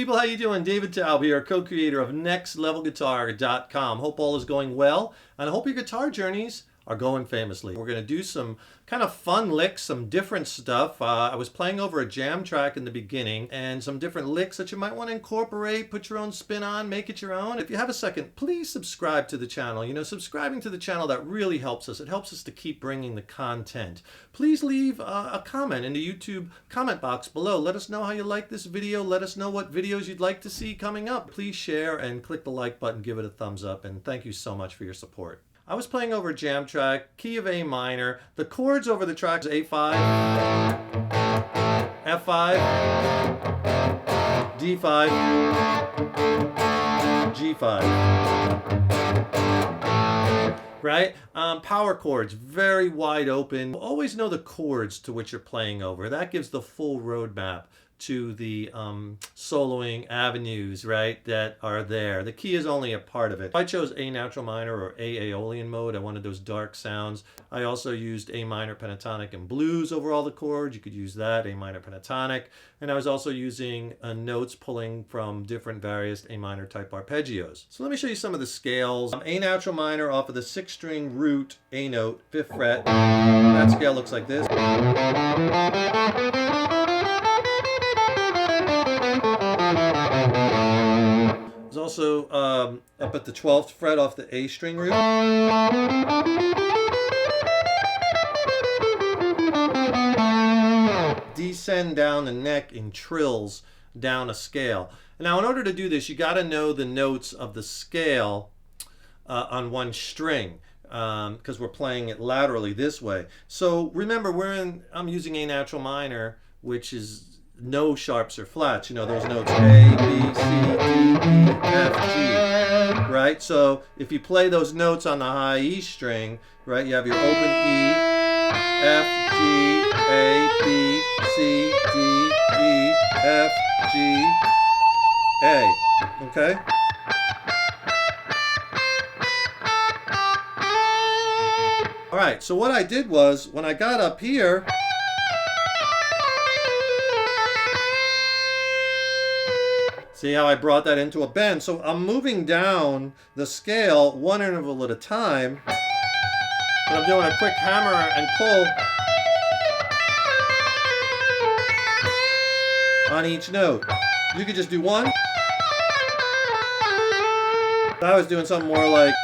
people, how you doing? David Taub here, co-creator of NextLevelGuitar.com. Hope all is going well, and I hope your guitar journeys are going famously. We're going to do some kind of fun licks, some different stuff. I was playing over a jam track in the beginning, and some different licks that you might want to incorporate, put your own spin on, make it your own. If you have a second, please subscribe to the channel. You know, subscribing to the channel, that really helps us. It helps us to keep bringing the content. Please leave a comment in the YouTube comment box below. Let us know how you like this video. Let us know what videos you'd like to see coming up. Please share and click the like button, give it a thumbs up, and thank you so much for your support. I was playing over a jam track, key of A minor. The chords over the track is A5, F5, D5, G5. Right? Power chords, very wide open. Always know the chords to which you're playing over. That gives the full roadmap to the soloing avenues, right, that are there. The key is only a part of it. I chose A natural minor or A Aeolian mode. I wanted those dark sounds. I also used A minor pentatonic and blues over all the chords. You could use that, A minor pentatonic. And I was also using notes pulling from different various A minor type arpeggios. So let me show you some of the scales. A natural minor off of the 6-string root A note, 5th fret. That scale looks like this. There's also up at the 12th fret off the A string root. Descend down the neck in trills down a scale. Now in order to do this, you got to know the notes of the scale on one string because we're playing it laterally this way. So remember, I'm using A natural minor, which is no sharps or flats, you know, those notes A, B, C, D, E, F, G, right? So if you play those notes on the high E string, right, you have your open E, F, G, A, B, C, D, E, F, G, A, okay? All right, so what I did was, when I got up here, see how I brought that into a bend? So I'm moving down the scale one interval at a time. And I'm doing a quick hammer and pull on each note. You could just do one. I was doing something more like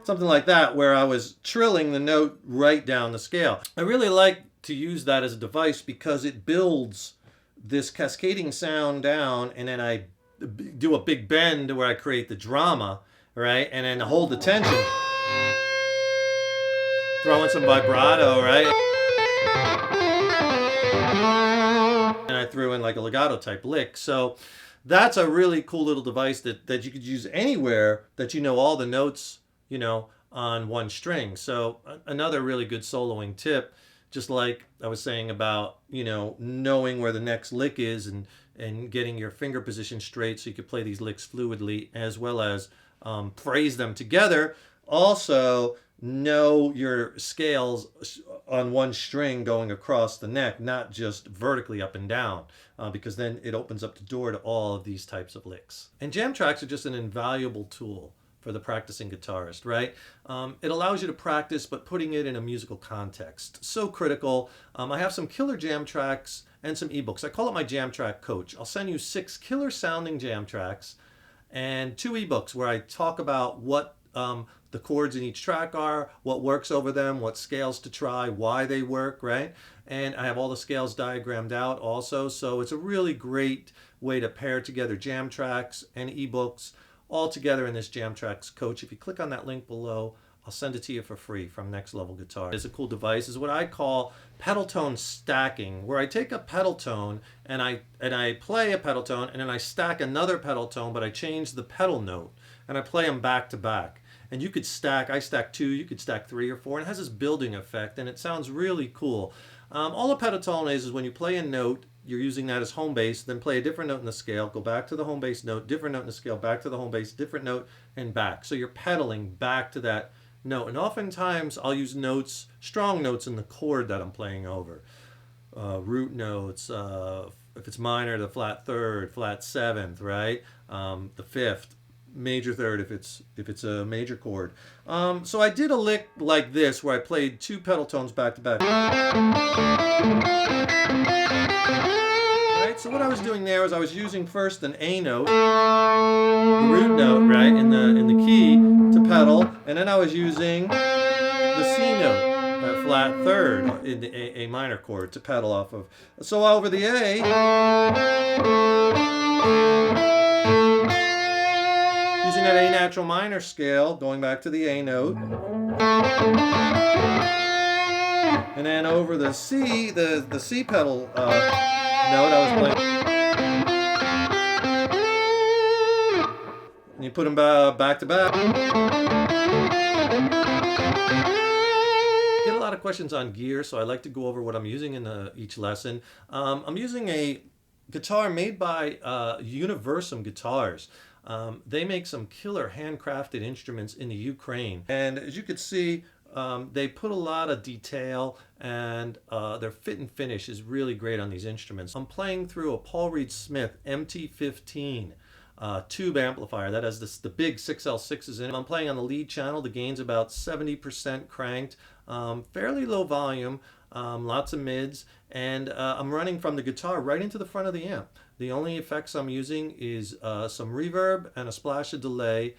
something like that, where I was trilling the note right down the scale. I really like to use that as a device because it builds this cascading sound down, and then I do a big bend where I create the drama, right? And then hold the tension. Throw in some vibrato, right? And I threw in like a legato type lick. So that's a really cool little device that you could use anywhere that you know all the notes, you know, on one string. So another really good soloing tip, just like I was saying about, you know, knowing where the next lick is and getting your finger position straight so you could play these licks fluidly, as well as phrase them together. Also know your scales on one string going across the neck, not just vertically up and down, because then it opens up the door to all of these types of licks. And jam tracks are just an invaluable tool for the practicing guitarist, right? It allows you to practice, but putting it in a musical context. So critical. I have some killer jam tracks and some ebooks. I call it my jam track coach. I'll send you 6 killer sounding jam tracks and 2 ebooks where I talk about what the chords in each track are, what works over them, what scales to try, why they work, right? And I have all the scales diagrammed out also. So it's a really great way to pair together jam tracks and ebooks all together in this Jam Tracks Coach. If you click on that link below, I'll send it to you for free from Next Level Guitar. It's a cool device. It's what I call pedal tone stacking, where I take a pedal tone and I play a pedal tone, and then I stack another pedal tone, but I change the pedal note and I play them back to back. And you could stack, I stack 2, you could stack 3 or 4, and it has this building effect, and it sounds really cool. All a pedal tone is when you play a note, you're using that as home bass, then play a different note in the scale, go back to the home bass note, different note in the scale, back to the home bass, different note, and back. So you're pedaling back to that note. And oftentimes I'll use notes, strong notes in the chord that I'm playing over. Root notes, if it's minor, the flat third, flat seventh, right? The fifth, major third if it's a major chord. So I did a lick like this where I played 2 pedal tones back to back. Right? So what I was doing there was I was using first an A note, the root note, right, in the key to pedal, and then I was using the C note, that flat third in the A minor chord to pedal off of. So over the A, using that A natural minor scale, going back to the A note, and then over the C, the C pedal note I was playing. And you put them back to back. Get a lot of questions on gear, so I like to go over what I'm using in each lesson. I'm using a guitar made by Universum Guitars. They make some killer handcrafted instruments in the Ukraine, and as you can see, they put a lot of detail, and their fit and finish is really great on these instruments. I'm playing through a Paul Reed Smith MT15 tube amplifier that has the big 6L6s in it. I'm playing on the lead channel. The gain's about 70% cranked, fairly low volume, lots of mids, and I'm running from the guitar right into the front of the amp. The only effects I'm using is some reverb and a splash of delay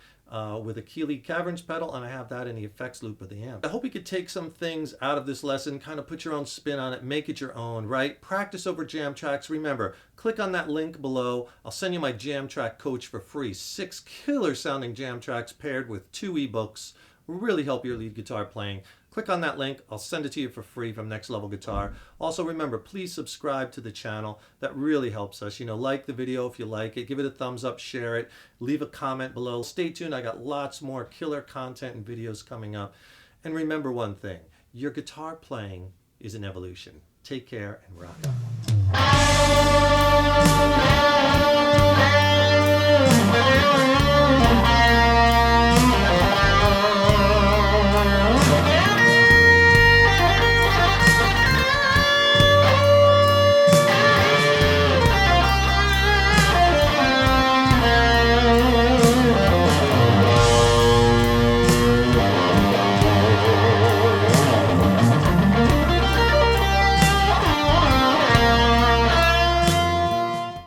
with a Keeley Caverns pedal, and I have that in the effects loop of the amp. I hope you could take some things out of this lesson, kind of put your own spin on it, make it your own, right? Practice over jam tracks. Remember, click on that link below. I'll send you my jam track coach for free. 6 killer sounding jam tracks paired with 2 ebooks. Really help your lead guitar playing. Click on that link. I'll send it to you for free from Next Level Guitar. Also remember, please subscribe to the channel. That really helps us. Like the video if you like it. Give it a thumbs up, share it. Leave a comment below. Stay tuned. I got lots more killer content and videos coming up. And remember one thing, your guitar playing is an evolution. Take care and rock on.